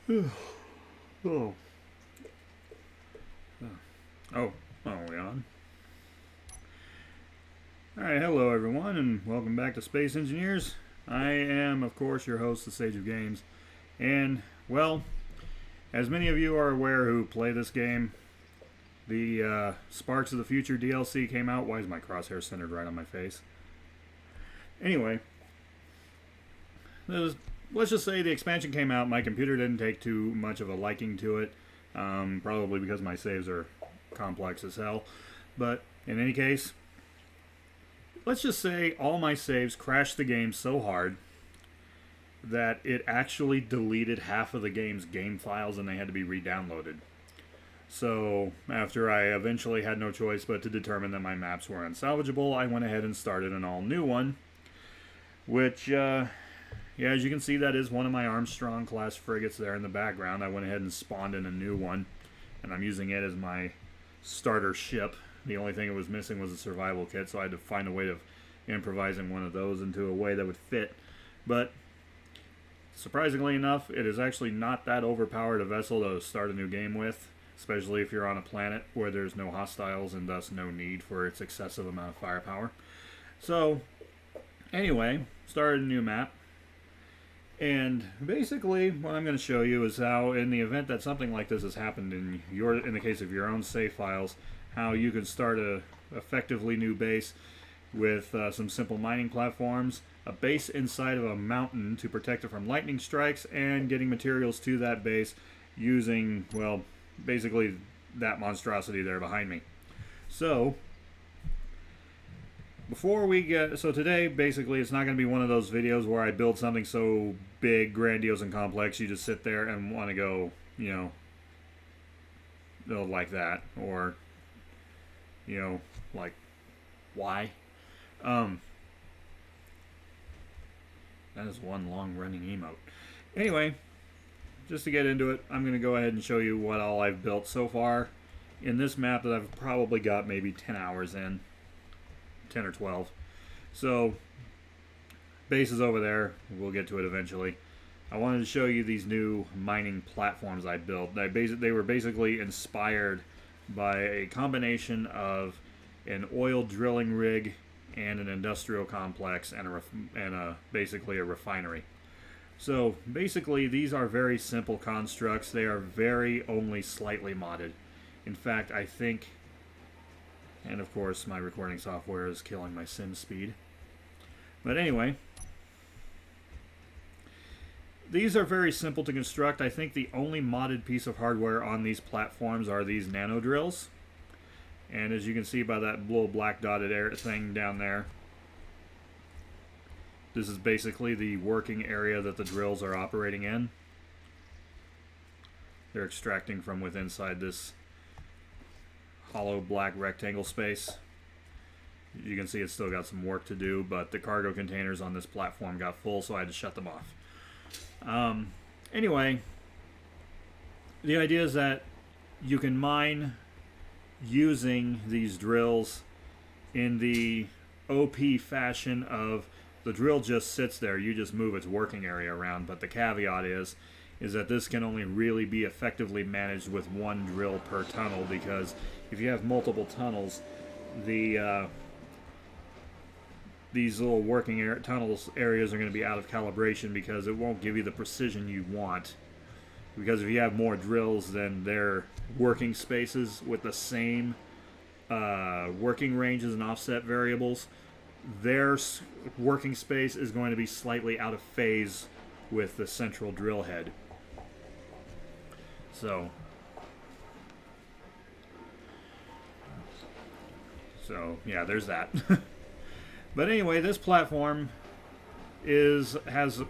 Oh. Oh, are we on? Alright, hello everyone, and welcome back to Space Engineers. I am, of course, your host, the Sage of Games. And, well, as many of you are aware who play this game, the Sparks of the Future DLC came out. Why is my crosshair centered right on my face? Anyway, let's just say the expansion came out. My computer didn't take too much of a liking to it, probably because my saves are complex as hell. But in any case, let's just say all my saves crashed the game so hard that it actually deleted half of the game's game files and they had to be re-downloaded. So after I eventually had no choice but to determine that my maps were unsalvageable, I went ahead and started an all new one, which, yeah, as you can see, that is one of my Armstrong class frigates there in the background. I went ahead and spawned in a new one, and I'm using it as my starter ship. The only thing it was missing was a survival kit, so I had to find a way of improvising one of those into a way that would fit. But surprisingly enough, it is actually not that overpowered a vessel to start a new game with, especially if you're on a planet where there's no hostiles and thus no need for its excessive amount of firepower. So, anyway, started a new map. And basically, what I'm going to show you is how, in the event that something like this has happened in the case of your own save files, how you can start a effectively new base with some simple mining platforms, a base inside of a mountain to protect it from lightning strikes, and getting materials to that base using, well, basically that monstrosity there behind me. So today, basically, it's not going to be one of those videos where I build something so big, grandiose, and complex you just sit there and want to go, like that, or, like, why? That is one long-running emote. Anyway, just to get into it, I'm going to go ahead and show you what all I've built so far in this map that I've probably got maybe 10 hours in. 10 or 12. So, base is over there. We'll get to it eventually. I wanted to show you these new mining platforms I built. They were basically inspired by a combination of an oil drilling rig and an industrial complex and basically a refinery. So basically these are very simple constructs. They are very only slightly modded. In fact, I think, and of course my recording software is killing my sim speed. But anyway, these are very simple to construct. I think the only modded piece of hardware on these platforms are these Nano Drills. And as you can see by that little black dotted thing down there, this is basically the working area that the drills are operating in. They're extracting from within inside this hollow black rectangle space. You can see it's still got some work to do, but the cargo containers on this platform got full, so I had to shut them off. Anyway, the idea is that you can mine using these drills in the OP fashion of the drill just sits there, you just move its working area around, but the caveat is that this can only really be effectively managed with one drill per tunnel, because if you have multiple tunnels, these little working tunnels areas are going to be out of calibration because it won't give you the precision you want. Because if you have more drills than their working spaces with the same working ranges and offset variables, their working space is going to be slightly out of phase with the central drill head. So yeah, there's that. But anyway, this platform has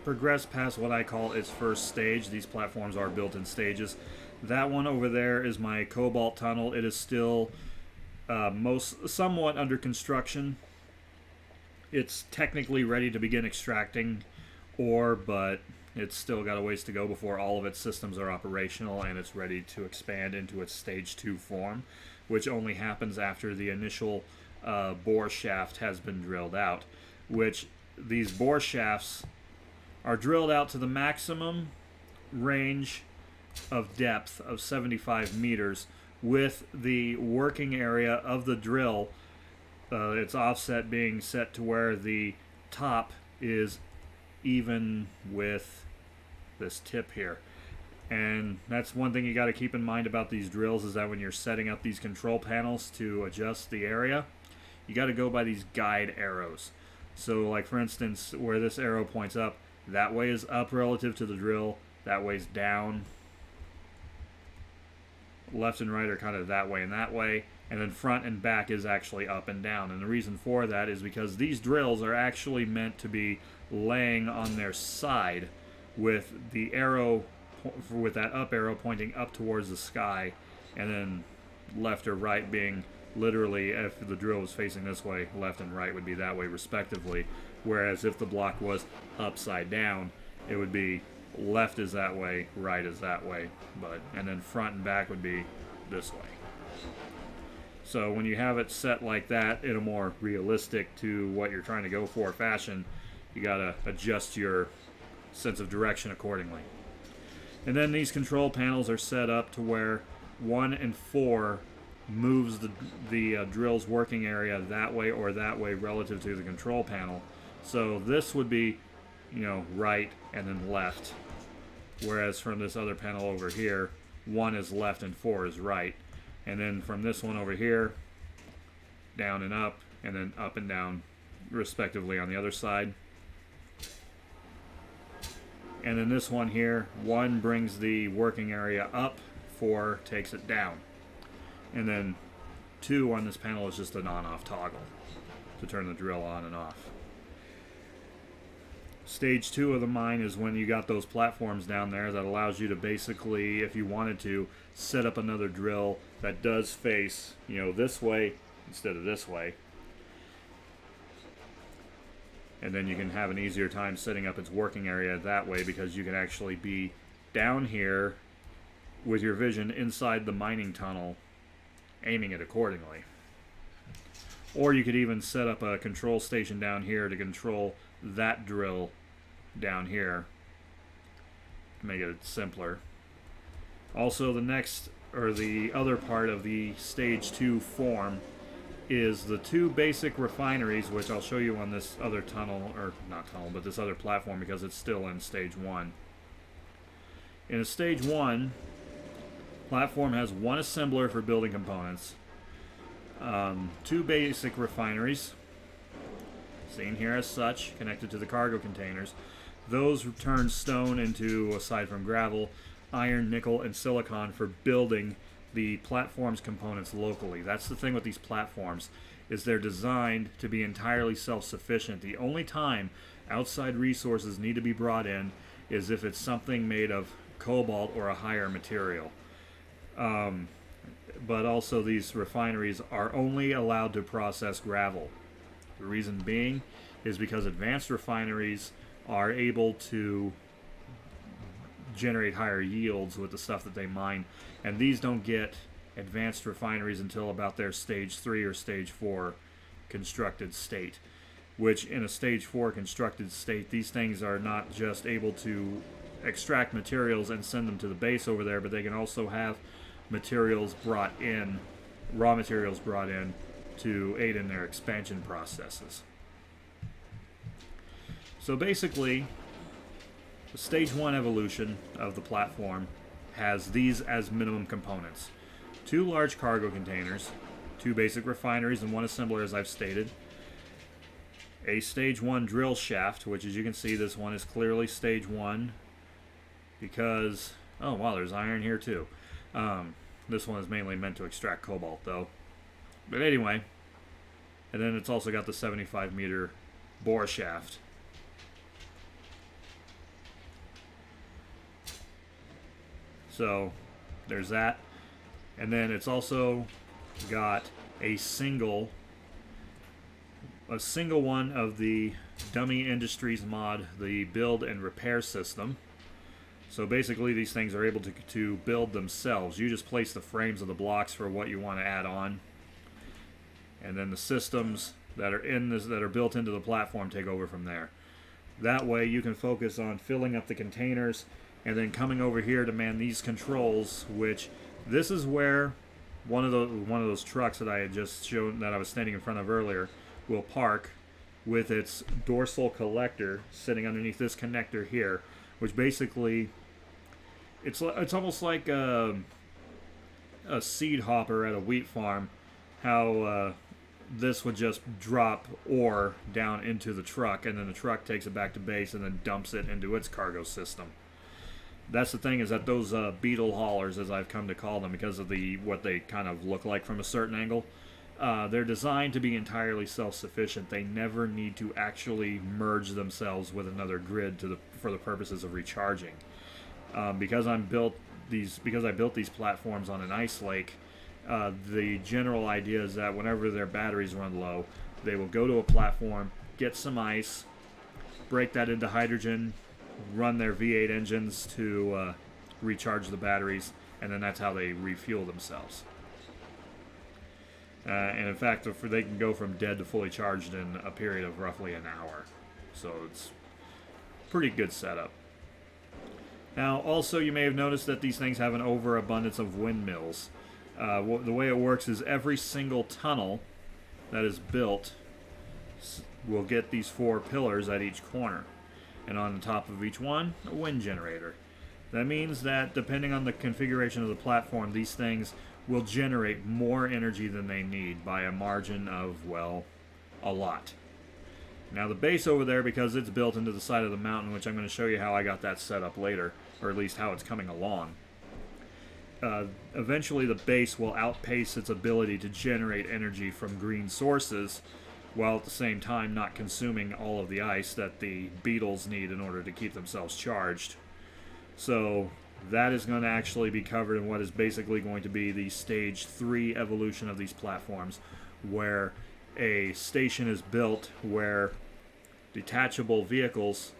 progressed past what I call its first stage. These platforms are built in stages. That one over there is my cobalt tunnel. It is still somewhat under construction. It's technically ready to begin extracting ore, but it's still got a ways to go before all of its systems are operational and it's ready to expand into its stage 2 form, which only happens after the initial bore shaft has been drilled out, which these bore shafts are drilled out to the maximum range of depth of 75 meters with the working area of the drill, its offset being set to where the top is even with this tip here. And that's one thing you got to keep in mind about these drills, is that when you're setting up these control panels to adjust the area, you got to go by these guide arrows. So like for instance, where this arrow points up, that way is up relative to the drill, that way's down. Left and right are kind of that way, and then front and back is actually up and down. And the reason for that is because these drills are actually meant to be laying on their side with the arrow, with that up arrow pointing up towards the sky, and then left or right being literally, if the drill was facing this way, left and right would be that way respectively. Whereas if the block was upside down, it would be left is that way, right is that way, and then front and back would be this way. So when you have it set like that in a more realistic to what you're trying to go for fashion, you gotta adjust your sense of direction accordingly. And then these control panels are set up to where 1 and 4 moves the drill's working area that way or that way relative to the control panel. So this would be, right and then left. Whereas from this other panel over here, 1 is left and 4 is right. And then from this one over here, down and up, and then up and down respectively on the other side. And then this one here, 1 brings the working area up, 4 takes it down. And then 2 on this panel is just an on-off toggle to turn the drill on and off. Stage 2 of the mine is when you got those platforms down there that allows you to basically, if you wanted to, set up another drill that does face, this way instead of this way. And then you can have an easier time setting up its working area that way, because you can actually be down here with your vision inside the mining tunnel, aiming it accordingly. Or you could even set up a control station down here to control that drill down here to make it simpler. Also, the other part of the stage 2 form is the 2 basic refineries, which I'll show you on this other tunnel, or not tunnel, but this other platform, because it's still in stage 1. In a stage 1, platform has 1 assembler for building components, 2 basic refineries, seen here as such, connected to the cargo containers. Those turn stone into, aside from gravel, iron, nickel, and silicon for building the platform's components locally. That's the thing with these platforms, is they're designed to be entirely self-sufficient. The only time outside resources need to be brought in is if it's something made of cobalt or a higher material. But also these refineries are only allowed to process gravel. The reason being is because advanced refineries are able to generate higher yields with the stuff that they mine, and these don't get advanced refineries until about their stage 3 or stage 4 constructed state, which in a stage 4 constructed state, these things are not just able to extract materials and send them to the base over there, but they can also have materials brought in, raw materials brought in to aid in their expansion processes. So basically, the stage 1 evolution of the platform has these as minimum components: 2 large cargo containers, 2 basic refineries, and 1 assembler, as I've stated. A stage 1 drill shaft, which, as you can see, this one is clearly stage 1 because, oh wow, there's iron here too. This one is mainly meant to extract cobalt though. But anyway, and then it's also got the 75-meter bore shaft. So there's that. And then it's also got a single one of the Dummy Industries mod, the build and repair system. So basically these things are able to build themselves. You just place the frames of the blocks for what you want to add on, and then the systems that are built into the platform take over from there. That way you can focus on filling up the containers and then coming over here to man these controls, which this is where one of those trucks that I had just shown, that I was standing in front of earlier, will park with its dorsal collector sitting underneath this connector here, which basically it's almost like a seed hopper at a wheat farm, how this would just drop ore down into the truck, and then the truck takes it back to base and then dumps it into its cargo system. That's the thing, is that those beetle haulers, as I've come to call them because of what they kind of look like from a certain angle, they're designed to be entirely self-sufficient. They never need to actually merge themselves with another grid for the purposes of recharging. Because I built these platforms on an ice lake, the general idea is that whenever their batteries run low, they will go to a platform, get some ice, break that into hydrogen, run their V8 engines to recharge the batteries, and then that's how they refuel themselves. And in fact, they can go from dead to fully charged in a period of roughly an hour. So it's a pretty good setup. Now, also, you may have noticed that these things have an overabundance of windmills. The way it works is every single tunnel that is built will get these 4 pillars at each corner. And on the top of each one, a wind generator. That means that depending on the configuration of the platform, these things will generate more energy than they need by a margin of, well, a lot. Now the base over there, because it's built into the side of the mountain, which I'm going to show you how I got that set up later, or at least how it's coming along. Eventually the base will outpace its ability to generate energy from green sources, while at the same time not consuming all of the ice that the beetles need in order to keep themselves charged. So that is going to actually be covered in what is basically going to be the stage 3 evolution of these platforms, where a station is built where detachable vehicles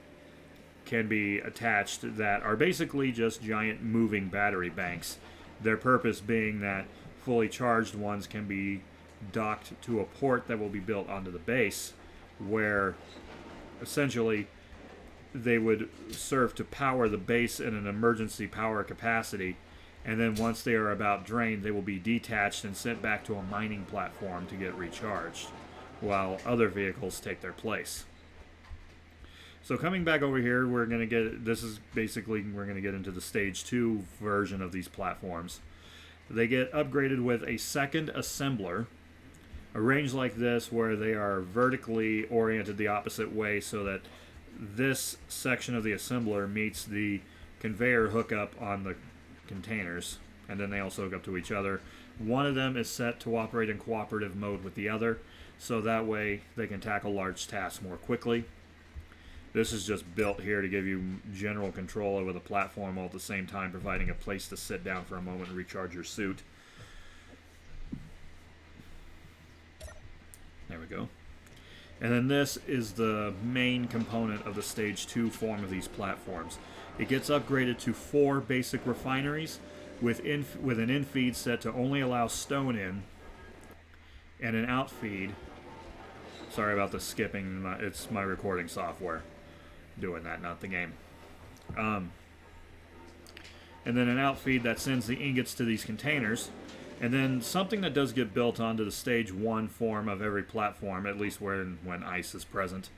can be attached that are basically just giant moving battery banks. Their purpose being that fully charged ones can be docked to a port that will be built onto the base, where essentially they would serve to power the base in an emergency power capacity, and then once they are about drained, they will be detached and sent back to a mining platform to get recharged, while other vehicles take their place. So coming back over here, we're going to get into the stage 2 version of these platforms. They get upgraded with a second assembler, arranged like this, where they are vertically oriented the opposite way, so that this section of the assembler meets the conveyor hookup on the containers, and then they also hook up to each other. One of them is set to operate in cooperative mode with the other, so that way they can tackle large tasks more quickly. This is just built here to give you general control over the platform, while at the same time providing a place to sit down for a moment and recharge your suit. There we go. And then this is the main component of the stage 2 form of these platforms. It gets upgraded to 4 basic refineries with an in-feed set to only allow stone in, and an out-feed. Sorry about the skipping, it's my recording software doing that, not the game. And then an out-feed that sends the ingots to these containers. And then something that does get built onto the stage 1 form of every platform, at least when ice is present,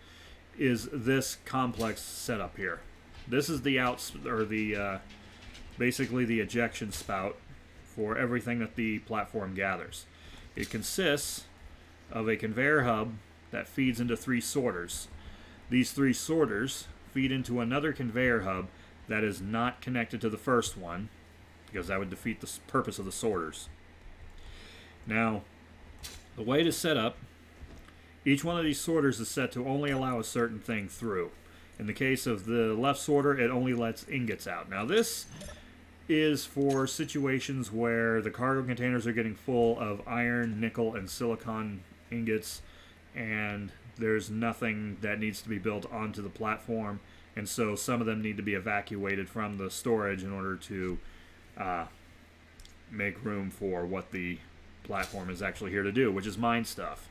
is this complex setup here. This is the basically the ejection spout for everything that the platform gathers. It consists of a conveyor hub that feeds into 3 sorters. These 3 sorters feed into another conveyor hub that is not connected to the first one, because that would defeat the purpose of the sorters. Now, the way to set up, each one of these sorters is set to only allow a certain thing through. In the case of the left sorter, it only lets ingots out. Now this is for situations where the cargo containers are getting full of iron, nickel, and silicon ingots, and there's nothing that needs to be built onto the platform, and so some of them need to be evacuated from the storage in order to make room for what the platform is actually here to do, which is mine stuff.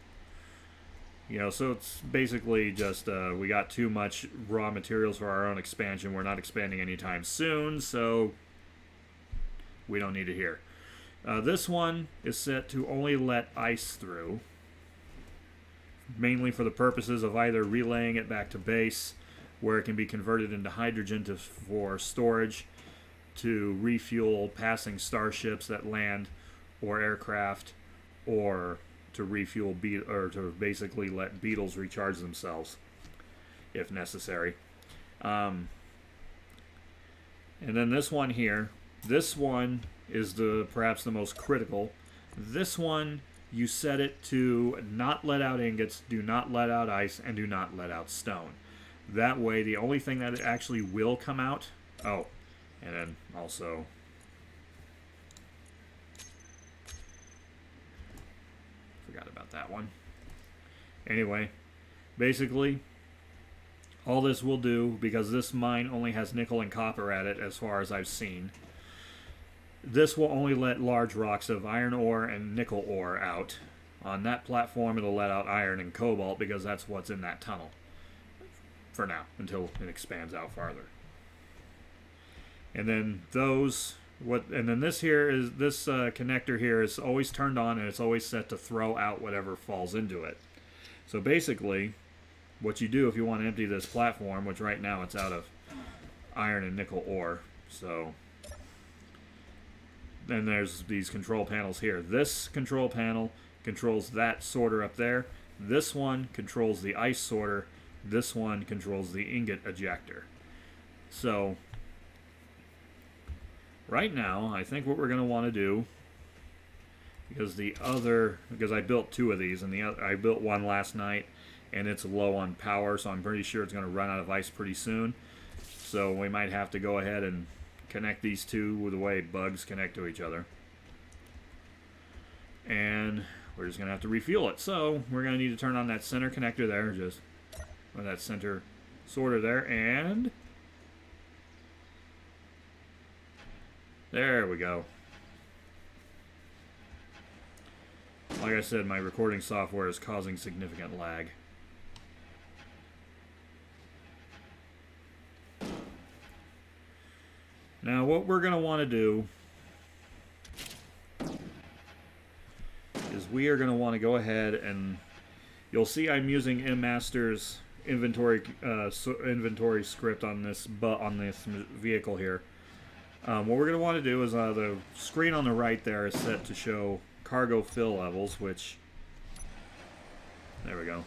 You know, so it's basically just we got too much raw materials for our own expansion. We're not expanding anytime soon, so we don't need it here. This one is set to only let ice through, mainly for the purposes of either relaying it back to base, where it can be converted into hydrogen for storage, to refuel passing starships that land, or aircraft, or to refuel or to basically let beetles recharge themselves if necessary. And then this one here, this one is perhaps the most critical. This one, you set it to not let out ingots, do not let out ice, and do not let out stone. That way, the only thing that actually will come out... Oh, and then also... Forgot about that one. Anyway, basically, all this will do, because this mine only has nickel and copper at it, as far as I've seen, this will only let large rocks of iron ore and nickel ore out. On that platform, it'll let out iron and cobalt, because that's what's in that tunnel. For now, until it expands out farther. And then this here is this connector here is always turned on, and it's always set to throw out whatever falls into it. So basically, what you do if you want to empty this platform, which right now it's out of iron and nickel ore, so then there's these control panels here. This control panel controls that sorter up there. This one controls the ice sorter. This one controls the ingot ejector. So right now, I think what we're going to want to do, because I built two of these, and I built one last night, and it's low on power, so I'm pretty sure it's going to run out of ice pretty soon. So we might have to go ahead and connect these two with the way bugs connect to each other. And we're just going to have to refuel it. So we're going to need to turn on that center connector there, or that center sorter there, and there we go. Like I said, my recording software is causing significant lag. Now what we're going to want to do is we are going to want to go ahead, and you'll see I'm using mMaster's inventory script on this vehicle here. What we're going to want to do is the screen on the right there is set to show cargo fill levels, which, there we go.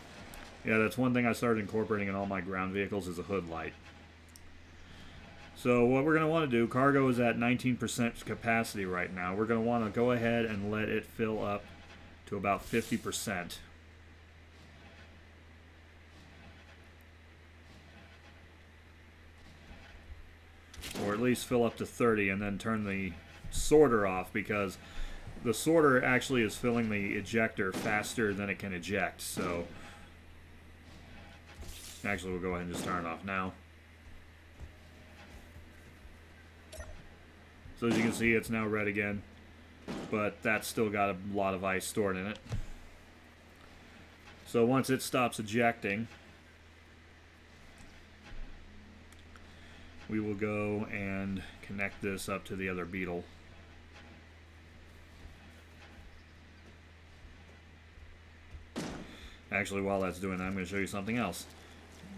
Yeah, that's one thing I started incorporating in all my ground vehicles is a hood light. So what we're going to want to do, cargo is at 19% capacity right now. We're going to want to go ahead and let it fill up to about 50%. Or at least fill up to 30, and then turn the sorter off, because the sorter actually is filling the ejector faster than it can eject. So actually we'll go ahead and just turn it off now. So as you can see, it's now red again, but that's still got a lot of ice stored in it. So once it stops ejecting, we will go and connect this up to the other beetle. Actually, while that's doing that, I'm going to show you something else.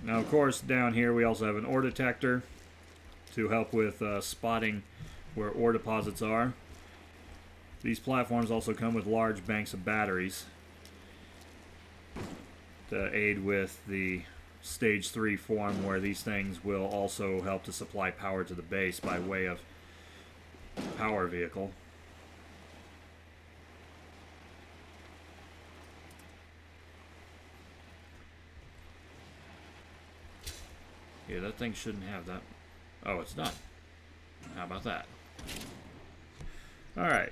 Now, of course, down here we also have an ore detector to help with spotting where ore deposits are. These platforms also come with large banks of batteries to aid with the Stage 3 form, where these things will also help to supply power to the base by way of power vehicle. Yeah, that thing shouldn't have that. Oh, it's done. How about that? Alright.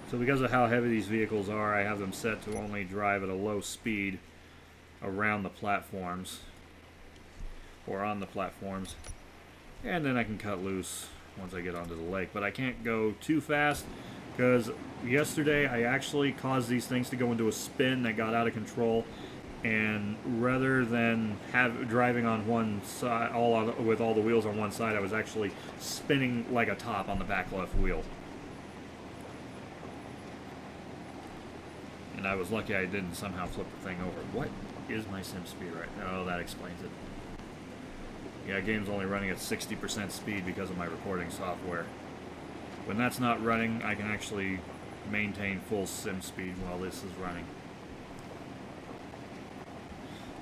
So because of how heavy these vehicles are, I have them set to only drive at a low speed around the platforms, or on the platforms. And then I can cut loose once I get onto the lake. But I can't go too fast because yesterday I actually caused these things to go into a spin that got out of control. And rather than driving on one side, with all the wheels on one side, I was actually spinning like a top on the back left wheel. And I was lucky I didn't somehow flip the thing over. What is my sim speed right now? Oh, that explains it. Yeah, game's only running at 60% speed because of my recording software. When that's not running, I can actually maintain full sim speed while this is running.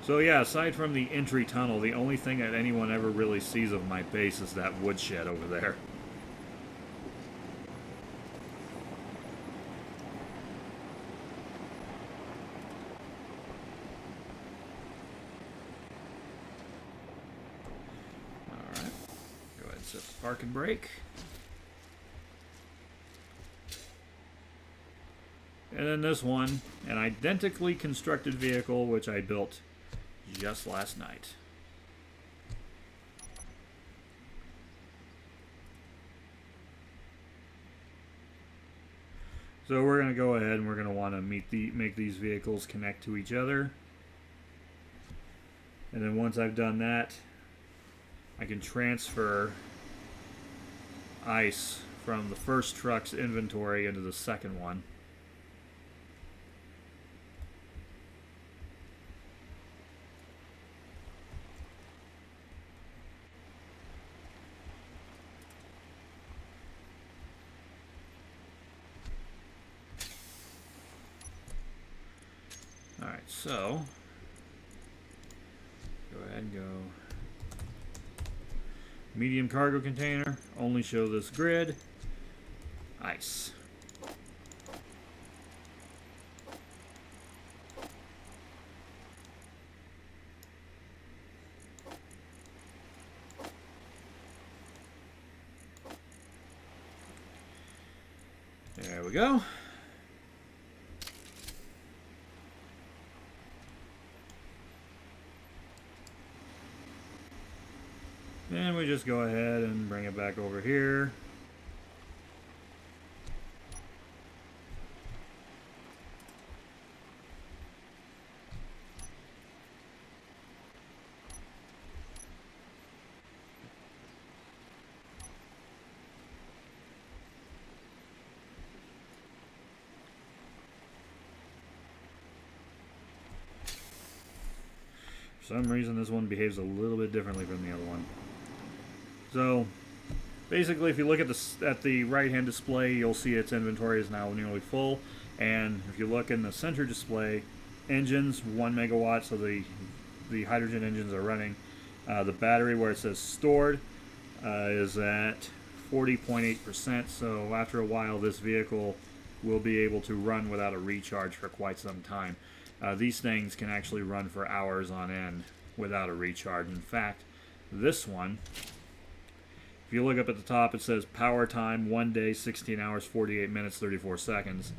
So yeah, aside from the entry tunnel, the only thing that anyone ever really sees of my base is that woodshed over there. Alright, go ahead and set the park and brake. And then this one, an identically constructed vehicle which I built just last night. So we're going to go ahead and we're going to want to make these vehicles connect to each other. And then once I've done that, I can transfer ice from the first truck's inventory into the second one. Alright, so go ahead and go medium cargo container, only show this grid, ice. There we go. Then we just go ahead and bring it back over here. For some reason this one behaves a little bit differently from the other one. So basically, if you look at the right-hand display, you'll see its inventory is now nearly full. And if you look in the center display, engines 1 megawatt, so the hydrogen engines are running. The battery where it says stored is at 40.8%. So after a while, this vehicle will be able to run without a recharge for quite some time. These things can actually run for hours on end without a recharge. In fact, this one, if you look up at the top, it says power time 1 day, 16 hours, 48 minutes, 34 seconds.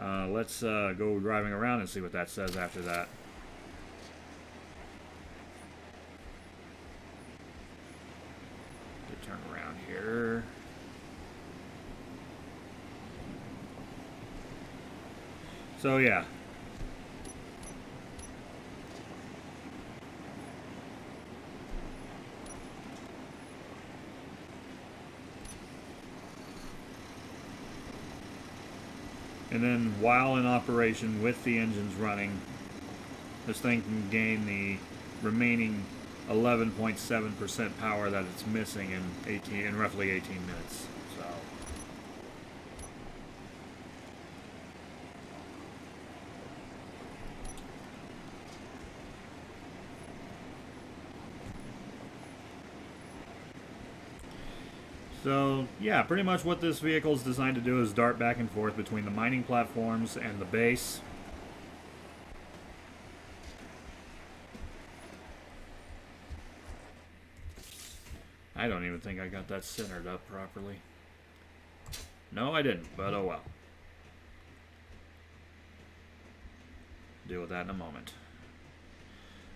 Let's go driving around and see what that says after that. To turn around here. So yeah. And then while in operation with the engines running, this thing can gain the remaining 11.7% power that it's missing in roughly 18 minutes. So So, yeah, pretty much what this vehicle is designed to do is dart back and forth between the mining platforms and the base. I don't even think I got that centered up properly. No, I didn't, but oh well. Deal with that in a moment.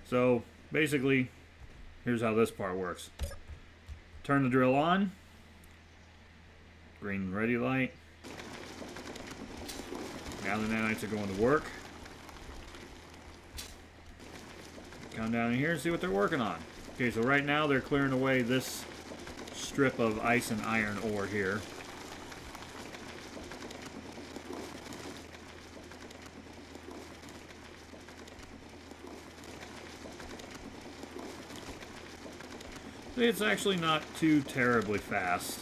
So, basically, here's how this part works. Turn the drill on. Green ready light. Now the nanites are going to work. Come down in here and see what they're working on. Okay, so right now they're clearing away this strip of ice and iron ore here. It's actually not too terribly fast.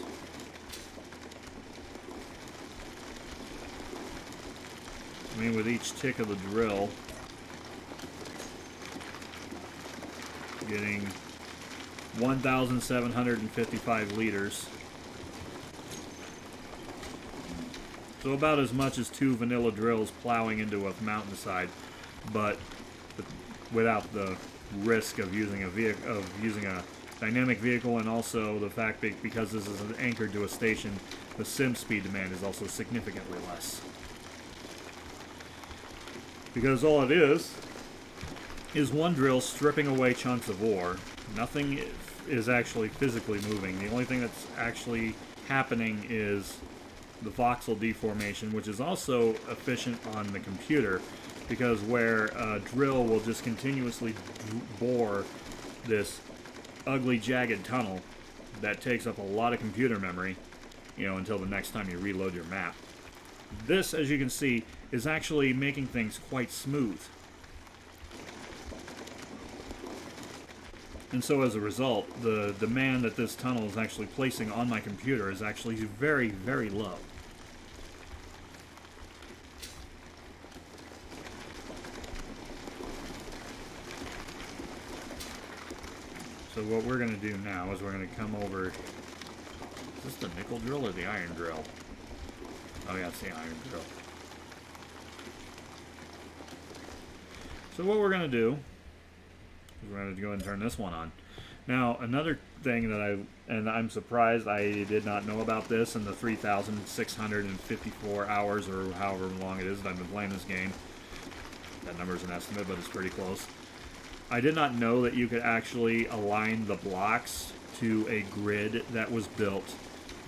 I mean, with each tick of the drill, getting 1,755 liters. So about as much as 2 vanilla drills plowing into a mountainside, but without the risk of using a dynamic vehicle, and also the fact that because this is anchored to a station, the sim speed demand is also significantly less. Because all it is one drill stripping away chunks of ore. Nothing is actually physically moving. The only thing that's actually happening is the voxel deformation, which is also efficient on the computer, because where a drill will just continuously bore this ugly jagged tunnel that takes up a lot of computer memory, you know, until the next time you reload your map. This, as you can see, is actually making things quite smooth. And so as a result, the demand that this tunnel is actually placing on my computer is actually very, very low. So what we're going to do now is we're going to come over... Is this the nickel drill or the iron drill? Oh yeah, it's the iron drill. So what we're going to do is we're going to go ahead and turn this one on. Now, another thing that I'm surprised I did not know about this in the 3,654 hours or however long it is that I've been playing this game. That number is an estimate, but it's pretty close. I did not know that you could actually align the blocks to a grid that was built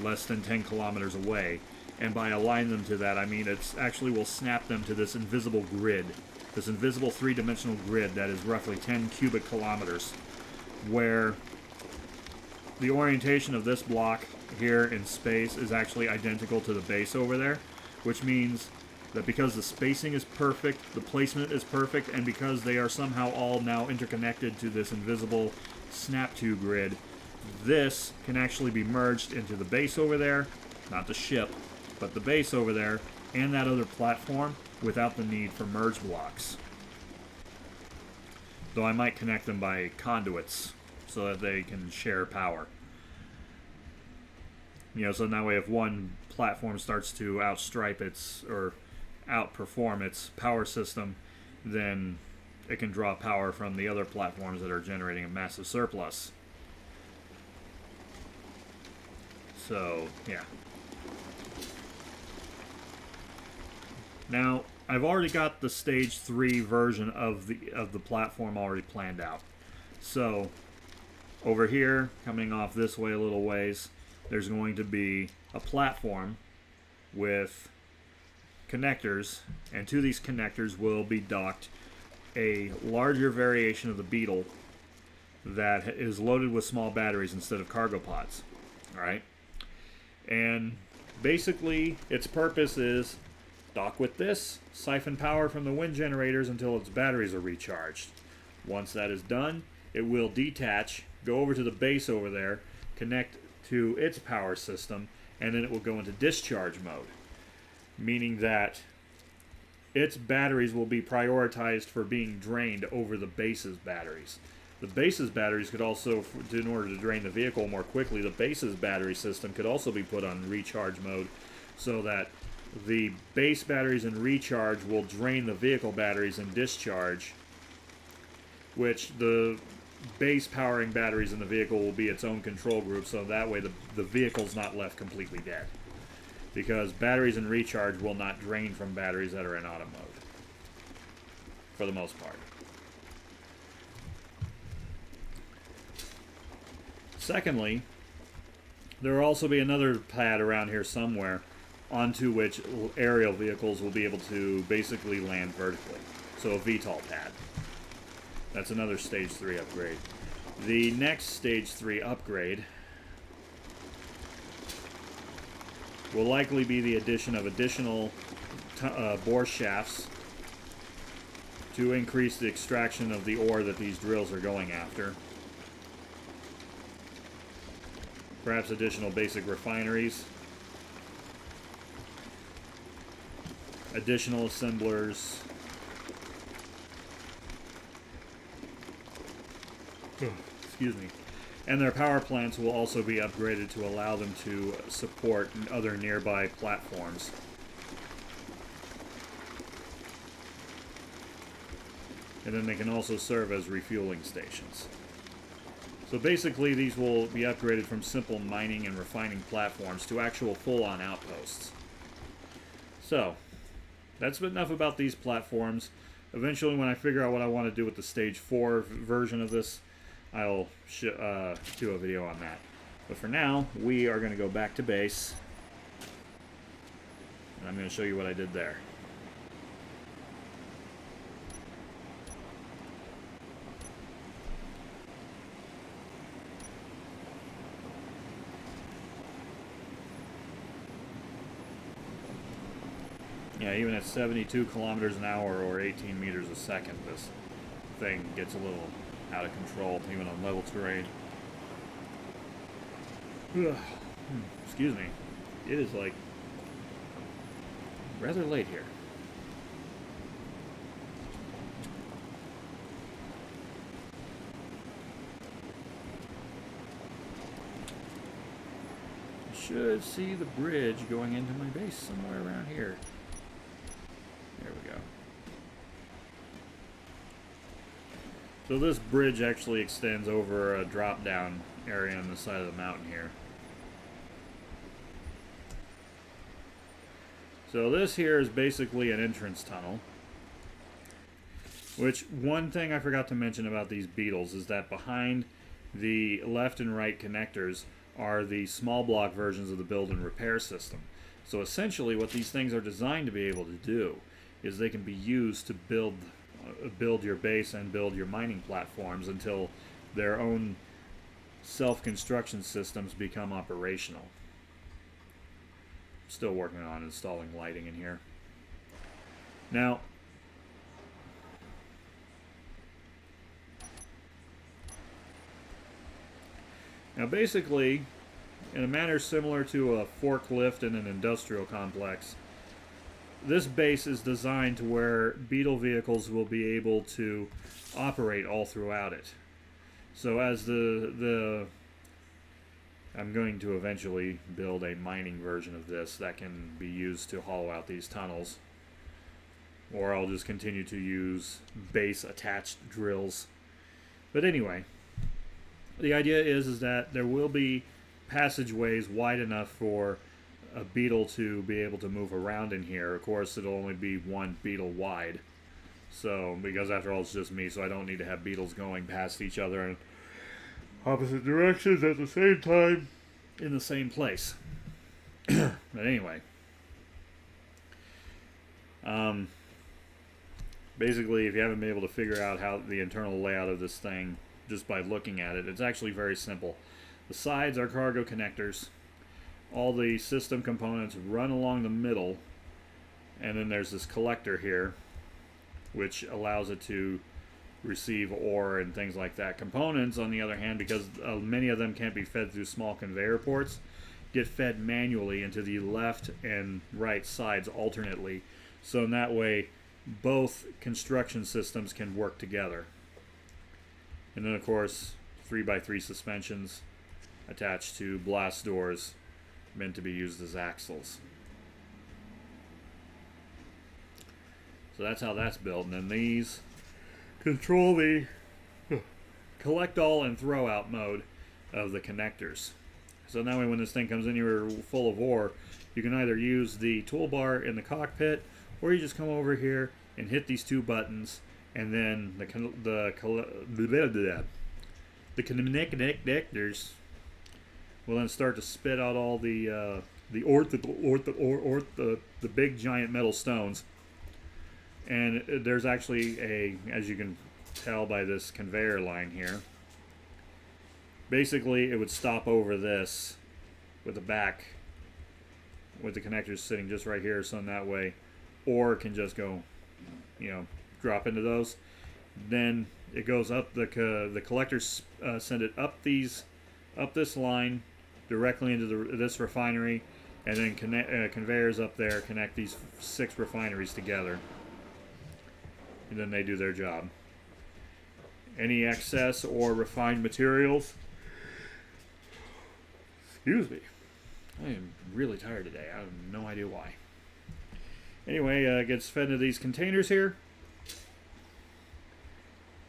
less than 10 kilometers away. And by align them to that, I mean it's actually will snap them to this invisible grid. This invisible three-dimensional grid that is roughly 10 cubic kilometers, where the orientation of this block here in space is actually identical to the base over there, which means that because the spacing is perfect, the placement is perfect, and because they are somehow all now interconnected to this invisible snap-to grid, this can actually be merged into the base over there, not the ship, but the base over there, and that other platform without the need for merge blocks. Though I might connect them by conduits so that they can share power. You know, so that way if one platform starts to outstripe or outperform its power system, then it can draw power from the other platforms that are generating a massive surplus. So, yeah. Now, I've already got the stage 3 version of the platform already planned out. So, over here, coming off this way a little ways, there's going to be a platform with connectors, and to these connectors will be docked a larger variation of the beetle that is loaded with small batteries instead of cargo pods. Alright? And basically, its purpose is dock with this, siphon power from the wind generators until its batteries are recharged. Once that is done, it will detach, go over to the base over there, connect to its power system, and then it will go into discharge mode. Meaning that its batteries will be prioritized for being drained over the base's batteries. The base's batteries could also, in order to drain the vehicle more quickly, the base's battery system could also be put on recharge mode so that the base batteries in recharge will drain the vehicle batteries in discharge, which the base powering batteries in the vehicle will be its own control group, so that way the vehicle's not left completely dead. Because batteries in recharge will not drain from batteries that are in auto mode, for the most part. Secondly, There will also be another pad around here somewhere onto which aerial vehicles will be able to basically land vertically. So a VTOL pad. That's another Stage 3 upgrade. The next Stage 3 upgrade will likely be the addition of additional bore shafts to increase the extraction of the ore that these drills are going after. Perhaps additional basic refineries. Additional assemblers. Excuse me. And their power plants will also be upgraded to allow them to support other nearby platforms. And then they can also serve as refueling stations. So basically these will be upgraded from simple mining and refining platforms to actual full-on outposts. So, that's enough about these platforms. Eventually when I figure out what I want to do with the Stage 4 version of this, I'll do a video on that. But for now, we are going to go back to base. And I'm going to show you what I did there. Yeah, even at 72 kilometers an hour or 18 meters a second, this thing gets a little out of control, even on level terrain. Excuse me. It is like rather late here. I should see the bridge going into my base somewhere around here. There we go. So this bridge actually extends over a drop-down area on the side of the mountain here. So this here is basically an entrance tunnel. Which, one thing I forgot to mention about these beetles is that behind the left and right connectors are the small block versions of the build and repair system. So essentially what these things are designed to be able to do is they can be used to build your base and build your mining platforms until their own self-construction systems become operational. Still working on installing lighting in here. Now, basically, in a manner similar to a forklift in an industrial complex, this base is designed to where beetle vehicles will be able to operate all throughout it. So as I'm going to eventually build a mining version of this that can be used to hollow out these tunnels. Or I'll just continue to use base attached drills. But anyway, the idea is that there will be passageways wide enough for a beetle to be able to move around in here. Of course, it'll only be one beetle wide. So, because after all, it's just me, so I don't need to have beetles going past each other in opposite directions at the same time in the same place. But anyway. Basically, if you haven't been able to figure out how the internal layout of this thing just by looking at it, it's actually very simple. The sides are cargo connectors. All the system components run along the middle, and then there's this collector here which allows it to receive ore and things like that. Components, on the other hand, because many of them can't be fed through small conveyor ports, get fed manually into the left and right sides alternately, so in that way both construction systems can work together. And then of course 3x3 suspensions attached to blast doors meant to be used as axles. So that's how that's built. And then these control the collect all and throw out mode of the connectors. So that way when this thing comes in here full of ore, you can either use the toolbar in the cockpit, or you just come over here and hit these two buttons, and then the connectors will then start to spit out all the big giant metal stones. And there's actually a, as you can tell by this conveyor line here, basically it would stop over this with the back, with the connectors sitting just right here, so in that way, or it can just go, you know, drop into those. Then it goes up, the collectors send it up this line directly into this refinery, and then conveyors up there connect these 6 refineries together, and then they do their job. Any excess or refined materials, excuse me, I am really tired today. I have no idea why. Anyway, it gets fed into these containers here.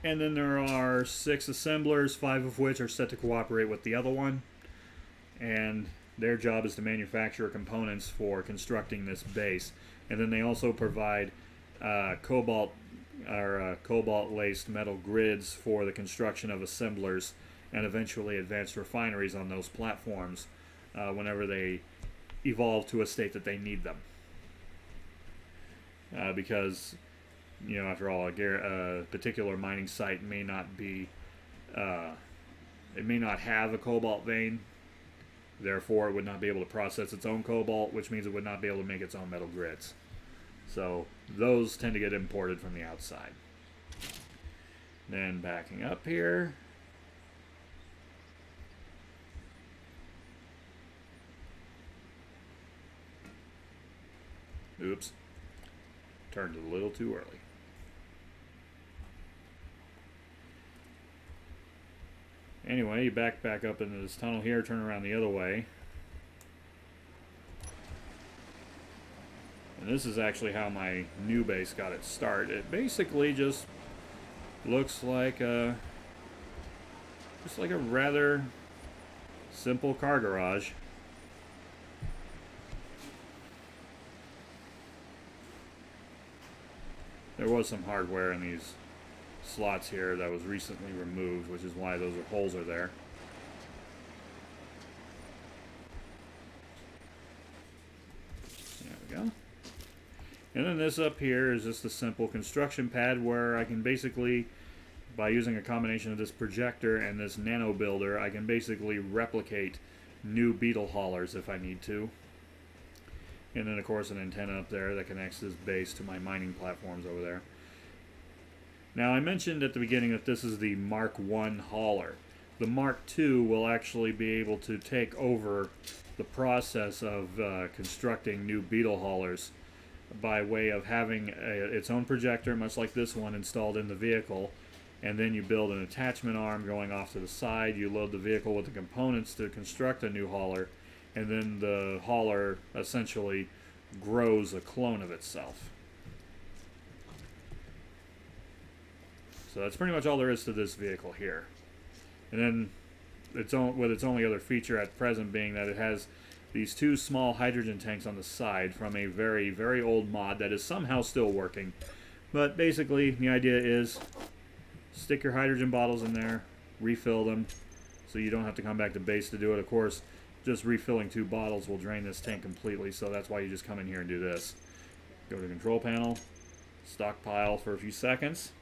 And then there are 6 assemblers, 5 of which are set to cooperate with the other one. And their job is to manufacture components for constructing this base. And then they also provide cobalt-laced metal grids for the construction of assemblers and eventually advanced refineries on those platforms whenever they evolve to a state that they need them. Because, you know, after all, a particular mining site may not be, it may not have a cobalt vein, therefore it would not be able to process its own cobalt, which means it would not be able to make its own metal grids. So those tend to get imported from the outside. Then backing up here, oops, turned a little too early. Anyway, you back up into this tunnel here, turn around the other way. And this is actually how my new base got its start. It basically just looks like a rather simple car garage. There was some hardware in these slots here that was recently removed, which is why those holes are there. There we go. And then this up here is just a simple construction pad where I can basically, by using a combination of this projector and this nano builder, I can basically replicate new beetle haulers if I need to. And then of course an antenna up there that connects this base to my mining platforms over there. Now I mentioned at the beginning that this is the Mark I hauler. The Mark II will actually be able to take over the process of constructing new beetle haulers by way of having its own projector, much like this one, installed in the vehicle. And then you build an attachment arm going off to the side. You load the vehicle with the components to construct a new hauler. And then the hauler essentially grows a clone of itself. So that's pretty much all there is to this vehicle here. And then its only other feature at present being that it has these 2 small hydrogen tanks on the side from a very, very old mod that is somehow still working. But basically the idea is stick your hydrogen bottles in there, refill them, so you don't have to come back to base to do it. Of course, just refilling 2 bottles will drain this tank completely, so that's why you just come in here and do this. Go to the control panel, stockpile for a few seconds.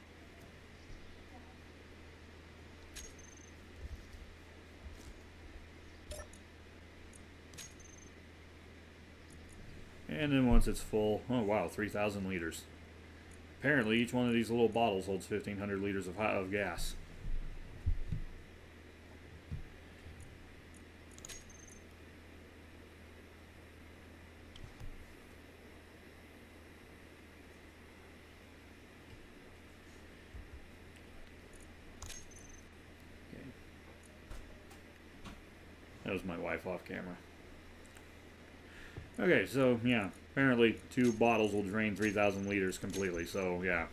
And then once it's full, oh wow, 3,000 liters. Apparently each one of these little bottles holds 1,500 liters of gas. Okay. That was my wife off camera. Okay, so yeah, apparently 2 bottles will drain 3,000 liters completely. So yeah,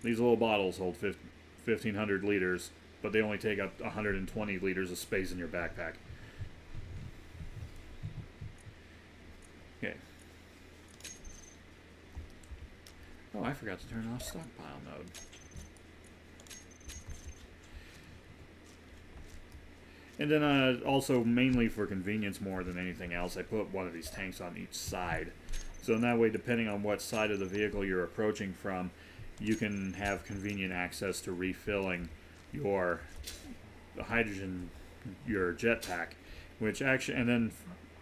these little bottles hold 1,500 liters, but they only take up 120 liters of space in your backpack. Okay. Oh, I forgot to turn off stockpile mode. And then also, mainly for convenience more than anything else, I put one of these tanks on each side. So in that way, depending on what side of the vehicle you're approaching from, you can have convenient access to refilling your hydrogen, your jetpack, which actually, and then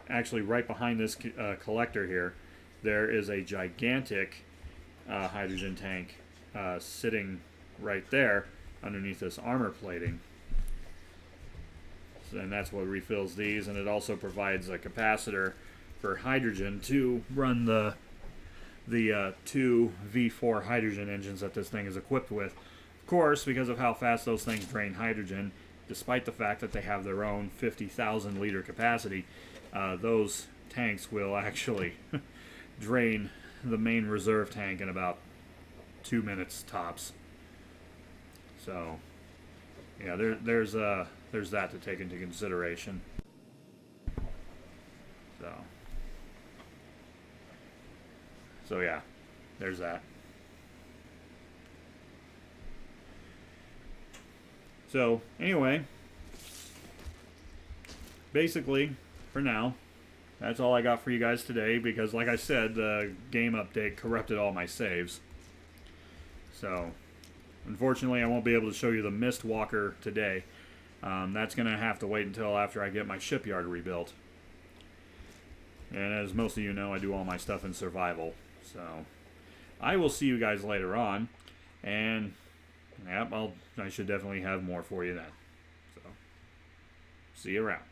actually right behind this collector here, there is a gigantic hydrogen tank sitting right there underneath this armor plating. And that's what refills these, and it also provides a capacitor for hydrogen to run the two V4 hydrogen engines that this thing is equipped with. Of course, because of how fast those things drain hydrogen, despite the fact that they have their own 50,000 liter capacity, those tanks will actually drain the main reserve tank in about 2 minutes tops. So yeah, there's that to take into consideration. So yeah, there's that. So anyway, basically, for now, that's all I got for you guys today, because like I said, the game update corrupted all my saves. So unfortunately, I won't be able to show you the Mist Walker today. That's going to have to wait until after I get my shipyard rebuilt. And as most of you know, I do all my stuff in survival. So I will see you guys later on. And yep, I should definitely have more for you then. So see you around.